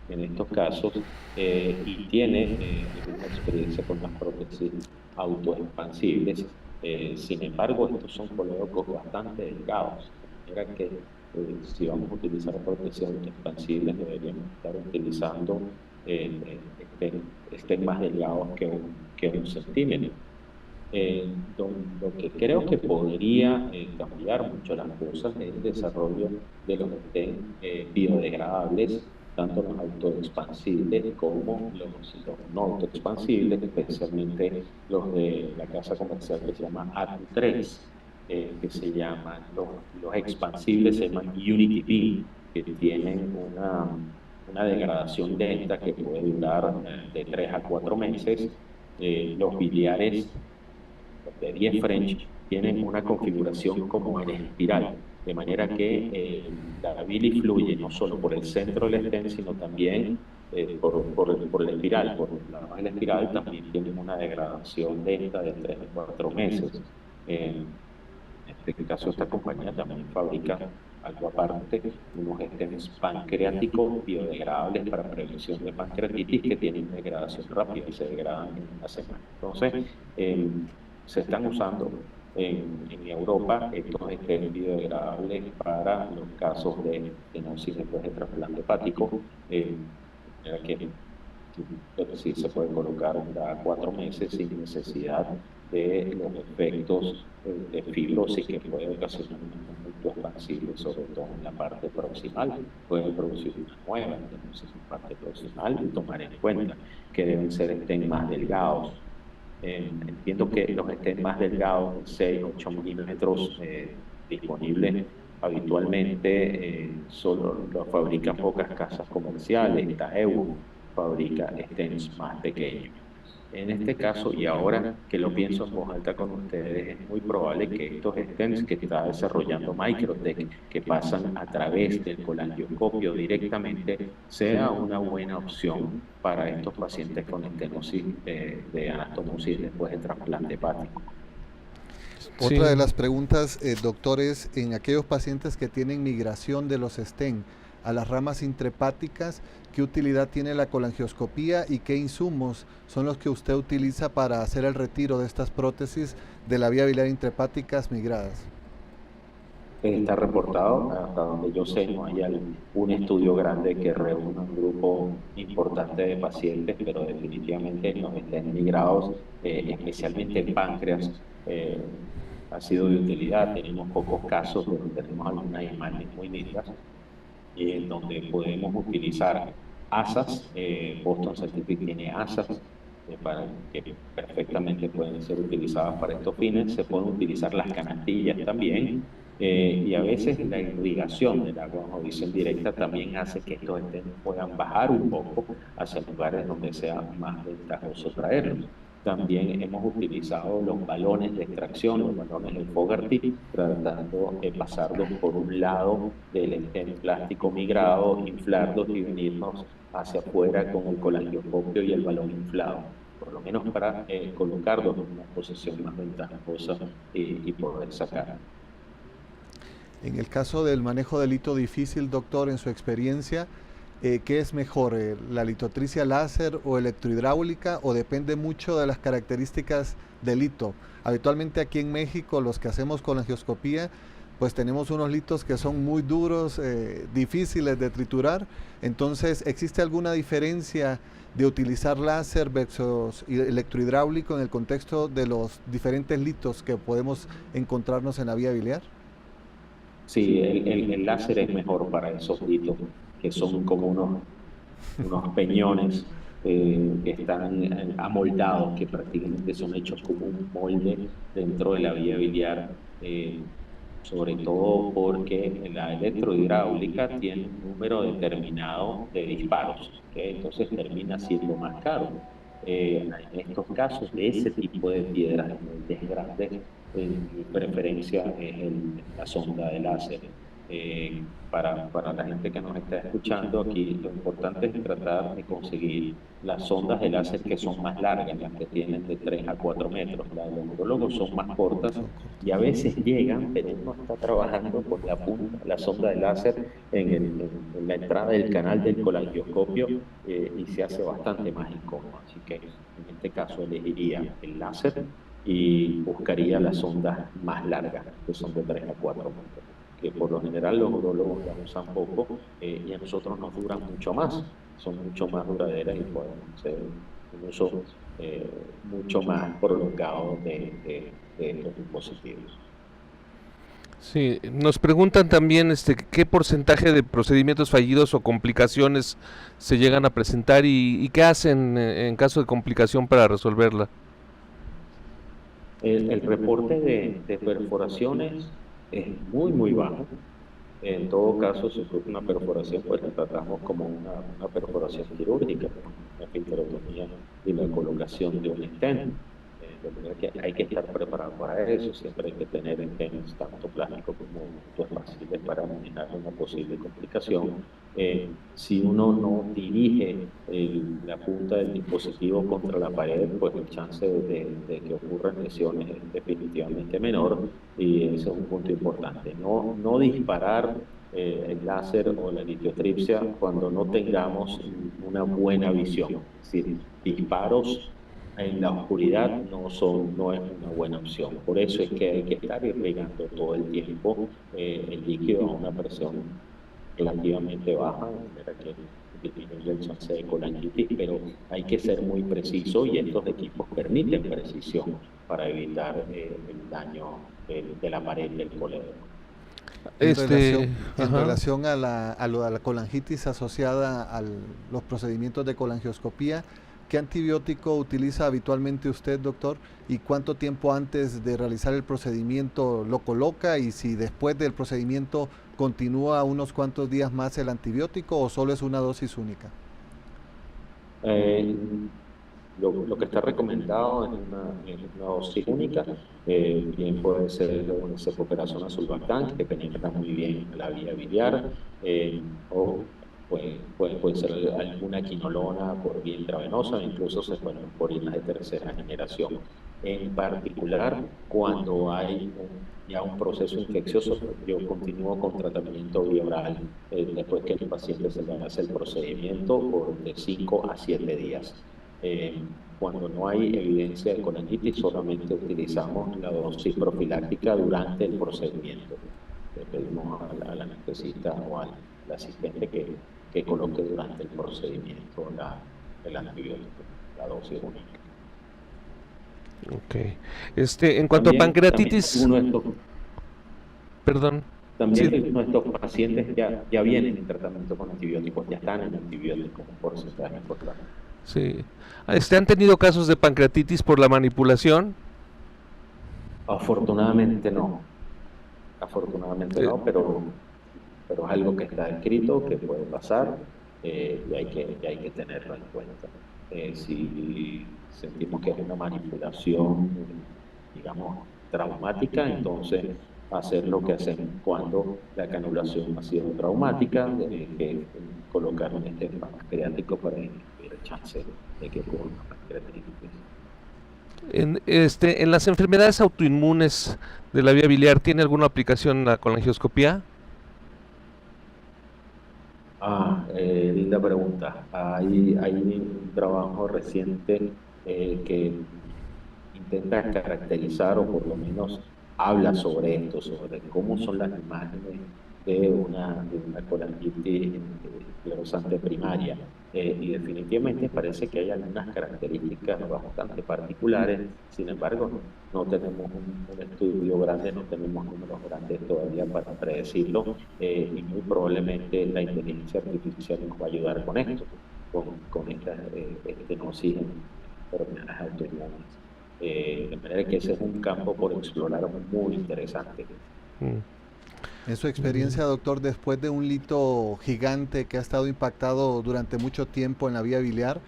en estos casos y tiene una experiencia con las prótesis autoexpansibles. Sin embargo, estos son colédocos bastante delgados, de manera que si vamos a utilizar prótesis autoexpansibles, deberíamos estar utilizando estén más delgados que un centímetro. Lo que creo que podría cambiar mucho las cosas es el desarrollo de los estén biodegradables, tanto los autoexpansibles como los no autoexpansibles, especialmente los de la casa comercial que se llama ATU3, que se llaman los expansibles, se llaman Unity B, que tienen una degradación lenta que puede durar de 3 a 4 meses. Los biliares de 10 French tienen una configuración como en espiral, de manera que la bilis fluye no solo por el centro del estén, sino también por la espiral. Por la espiral también tienen una degradación lenta de 3 a 4 meses. En este caso, esta compañía también fabrica algo aparte, unos estens pancreáticos biodegradables para prevención de pancreatitis que tienen degradación rápida y se degradan en una semana. Entonces, se están usando en Europa estos estén biodegradables para los casos de estenosis después de trasplante hepático, que sí se puede colocar cada 4 meses sin necesidad de los efectos de fibrosis que puede ocasionar un conducto expansible, sobre todo en la parte proximal. Puede producir una nueva estenosis en la parte proximal y tomar en cuenta que deben ser estén más delgados. Entiendo que los estén más delgados, 6-8 milímetros, disponibles habitualmente, solo los fabrican pocas casas comerciales. Daewoo fabrica stents más pequeños. En este caso, y ahora que lo pienso en voz alta con ustedes, es muy probable que estos stents que está desarrollando Microtech, que pasan a través del colangioscopio directamente, sea una buena opción para estos pacientes con estenosis de anastomosis después de trasplante hepático. Otra de las preguntas, doctores, en aquellos pacientes que tienen migración de los stent a las ramas intrahepáticas, ¿qué utilidad tiene la colangioscopía y qué insumos son los que usted utiliza para hacer el retiro de estas prótesis de la vía biliar intrahepáticas migradas? Está reportado, hasta donde yo sé, no hay un estudio grande que reúna un grupo importante de pacientes, pero definitivamente los estén migrados, especialmente en páncreas, ha sido de utilidad. Tenemos pocos casos donde tenemos algunas imágenes muy nítidas y en donde podemos utilizar asas. Boston Scientific tiene asas para que perfectamente pueden ser utilizadas para estos fines. Se pueden utilizar las canastillas también. Y a veces la irrigación del agua o visión directa también hace que estos estén puedan bajar un poco hacia lugares donde sea más ventajoso traerlos. También hemos utilizado los balones de extracción, los balones del Fogarty, tratando de pasarlos por un lado del estén plástico migrado, inflarlos y venirnos hacia afuera con el colangioscopio y el balón inflado, por lo menos para colocarlos en una posición más ventajosa y poder sacar. En el caso del manejo del hito difícil, doctor, en su experiencia, ¿qué es mejor, la litotricia láser o electrohidráulica, o depende mucho de las características del hito? Habitualmente aquí en México, los que hacemos colangioscopía, pues tenemos unos litos que son muy duros, difíciles de triturar. Entonces, ¿existe alguna diferencia de utilizar láser versus electrohidráulico en el contexto de los diferentes litos que podemos encontrarnos en la vía biliar? Sí, el láser es mejor para esos litos, que son como unos peñones que están amoldados, que prácticamente son hechos como un molde dentro de la vía biliar, sobre todo porque la electrohidráulica tiene un número determinado de disparos, ¿okay? Entonces termina siendo más caro. En estos casos de ese tipo de piedras grandes, mi preferencia es la sonda de láser. Para la gente que nos está escuchando aquí, lo importante es tratar de conseguir las sondas de láser que son más largas, las que tienen de 3 a 4 metros. Las de los urólogos son más cortas y a veces llegan, pero uno está trabajando con la punta, la sonda de láser en la entrada del canal del colangioscopio, y se hace bastante más incómodo. Así que en este caso elegiría el láser. y buscaría las ondas más largas, que son de 3 a 4 metros, que por lo general los urólogos las usan poco y a nosotros nos duran mucho más, son mucho más duraderas y podemos hacer un uso mucho más prolongado de estos dispositivos. Sí, nos preguntan también qué porcentaje de procedimientos fallidos o complicaciones se llegan a presentar y qué hacen en caso de complicación para resolverla. El reporte de perforaciones es muy bajo. En todo caso, si fue una perforación, pues la tratamos como una perforación quirúrgica, una esfínterotomía y la colocación de un stent. De manera que hay que estar preparado para eso, siempre hay que tener stents tanto plásticos como fáciles para manejar una posible complicación. Si uno no dirige la punta del dispositivo contra la pared, pues el chance de que ocurran lesiones es definitivamente menor y ese es un punto importante. No disparar el láser o la litiotripsia cuando no tengamos una buena visión. Es decir, disparos en la oscuridad no es una buena opción. Por eso es que hay que estar irrigando todo el tiempo el líquido a una presión relativamente baja, de manera que disminuye el chance de colangitis, pero hay que ser muy preciso y estos equipos permiten precisión para evitar el daño de la pared del colédono. En relación a la colangitis asociada a los procedimientos de colangioscopía, ¿qué antibiótico utiliza habitualmente usted, doctor? ¿Y cuánto tiempo antes de realizar el procedimiento lo coloca? Y si después del procedimiento continúa unos cuantos días más el antibiótico o solo es una dosis única? Lo que está recomendado es una dosis única, bien puede ser una cefoperazona sulbactam, que penetra muy bien la vía biliar, o puede ser alguna quinolona por vía intravenosa, incluso cefalosporinas de tercera generación. En particular, cuando hay ya un proceso infeccioso, yo continúo con tratamiento bioral después que el paciente se le hace el procedimiento por de 5 a 7 días. Cuando no hay evidencia de colangitis, solamente utilizamos la dosis profiláctica durante el procedimiento. Le pedimos al anestesista o al asistente que coloque durante el procedimiento el antibiótico, la dosis única. Ok. En cuanto a pancreatitis... Perdón. También nuestros pacientes ya vienen en tratamiento con antibióticos, ya están en antibióticos, un porcentaje importante. Sí. ¿Han tenido casos de pancreatitis por la manipulación? Afortunadamente no. Pero es algo que está escrito, que puede pasar y hay que tenerlo en cuenta. Si sentimos que es una manipulación, digamos, traumática, entonces hacer lo que hacemos cuando la canulación ha sido traumática, que colocar un stent pancreático para disminuir el chance de que ocurra una pancreatitis. En las enfermedades autoinmunes de la vía biliar, ¿tiene alguna aplicación la colangioscopía? Linda pregunta. Hay un trabajo reciente que intenta caracterizar o por lo menos habla sobre esto, sobre cómo son las imágenes de una colangitis esclerosante primaria. Y definitivamente parece que hay algunas características bastante particulares. Sin embargo, no tenemos un estudio grande, no tenemos números grandes todavía para predecirlo, y muy probablemente la inteligencia artificial nos va a ayudar con esto, con esta estenosis en enfermedades autoinmunes. De manera que ese es un campo por explorar muy interesante. En su experiencia, doctor, después de un lito gigante que ha estado impactado durante mucho tiempo en la vía biliar,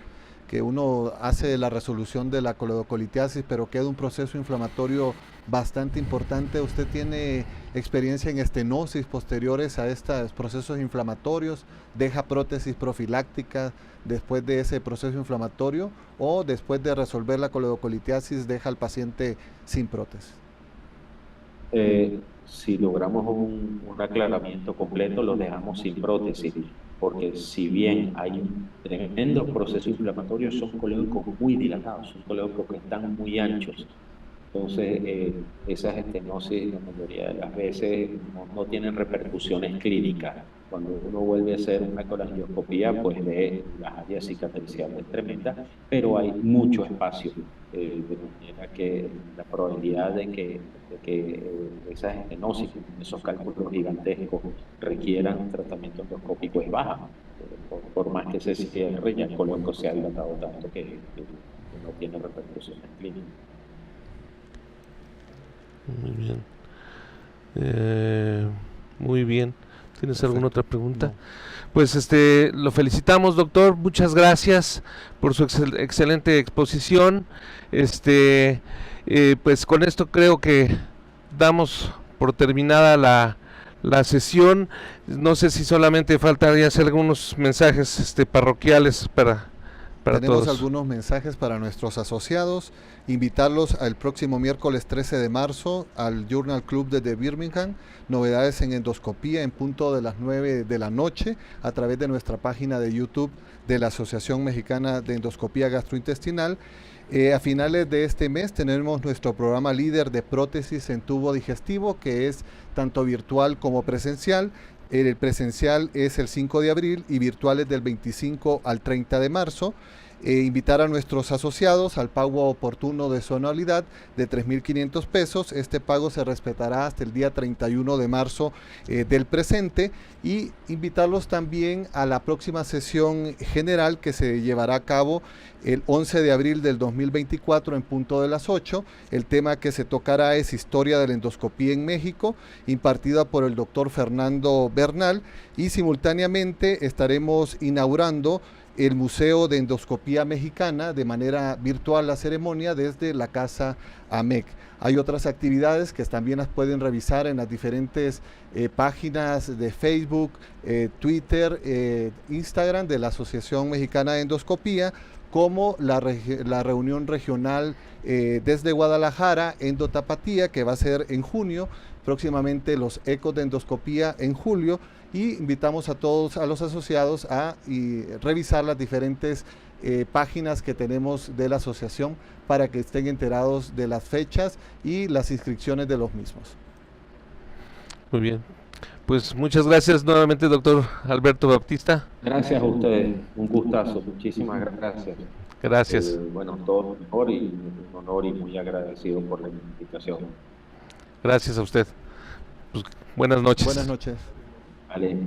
que uno hace la resolución de la coledocolitiasis, pero queda un proceso inflamatorio bastante importante. ¿Usted tiene experiencia en estenosis posteriores a estos procesos inflamatorios? ¿Deja prótesis profiláctica después de ese proceso inflamatorio? ¿O después de resolver la coledocolitiasis deja al paciente sin prótesis? Si logramos un aclaramiento completo, lo dejamos sin prótesis, porque si bien hay un tremendo proceso inflamatorio, son colédocos muy dilatados, son colédocos que están muy anchos. Entonces, esas estenosis la mayoría de las veces no tienen repercusiones clínicas. Cuando uno vuelve a hacer una colangioscopía, pues ve las áreas cicatriciales tremendas, pero hay mucho espacio, de manera que la probabilidad de que esas estenosis, esos cálculos gigantescos, requieran tratamiento endoscópico es baja. Por más que se cierre, ya el colon se ha dilatado tanto que no tiene repercusiones clínicas. Muy bien. Muy bien. ¿Tienes Perfecto. alguna otra pregunta? No. Pues lo felicitamos, doctor. Muchas gracias por su excelente exposición. Pues con esto creo que damos por terminada la sesión. No sé si solamente faltaría hacer algunos mensajes parroquiales para Tenemos todos. algunos mensajes para nuestros asociados, invitarlos al próximo miércoles 13 de marzo al Journal Club de Birmingham, novedades en endoscopía en punto de las 9 de la noche a través de nuestra página de YouTube de la Asociación Mexicana de Endoscopía Gastrointestinal. A finales de este mes tenemos nuestro programa líder de prótesis en tubo digestivo, que es tanto virtual como presencial. El presencial es el 5 de abril y virtual es del 25 al 30 de marzo. Invitar a nuestros asociados al pago oportuno de su anualidad de 3.500 pesos. Este pago se respetará hasta el día 31 de marzo del presente, y invitarlos también a la próxima sesión general que se llevará a cabo el 11 de abril del 2024 en punto de las 8. El tema que se tocará es Historia de la Endoscopía en México, impartida por el doctor Fernando Bernal, y simultáneamente estaremos inaugurando el Museo de Endoscopía Mexicana de manera virtual, la ceremonia desde la Casa AMEC. Hay otras actividades que también las pueden revisar en las diferentes páginas de Facebook, Twitter, Instagram de la Asociación Mexicana de Endoscopía, como la reunión regional desde Guadalajara, Endotapatía, que va a ser en junio, próximamente los ecos de endoscopía en julio, y invitamos a todos, a los asociados, a revisar las diferentes páginas que tenemos de la asociación para que estén enterados de las fechas y las inscripciones de los mismos. Muy bien. Pues muchas gracias nuevamente, doctor Alberto Baptista. Gracias a ustedes, un gustazo, muchísimas gracias. Gracias. Bueno, todo lo mejor y un honor y muy agradecido por la invitación. Gracias a usted. Pues, buenas noches. Buenas noches. Vale.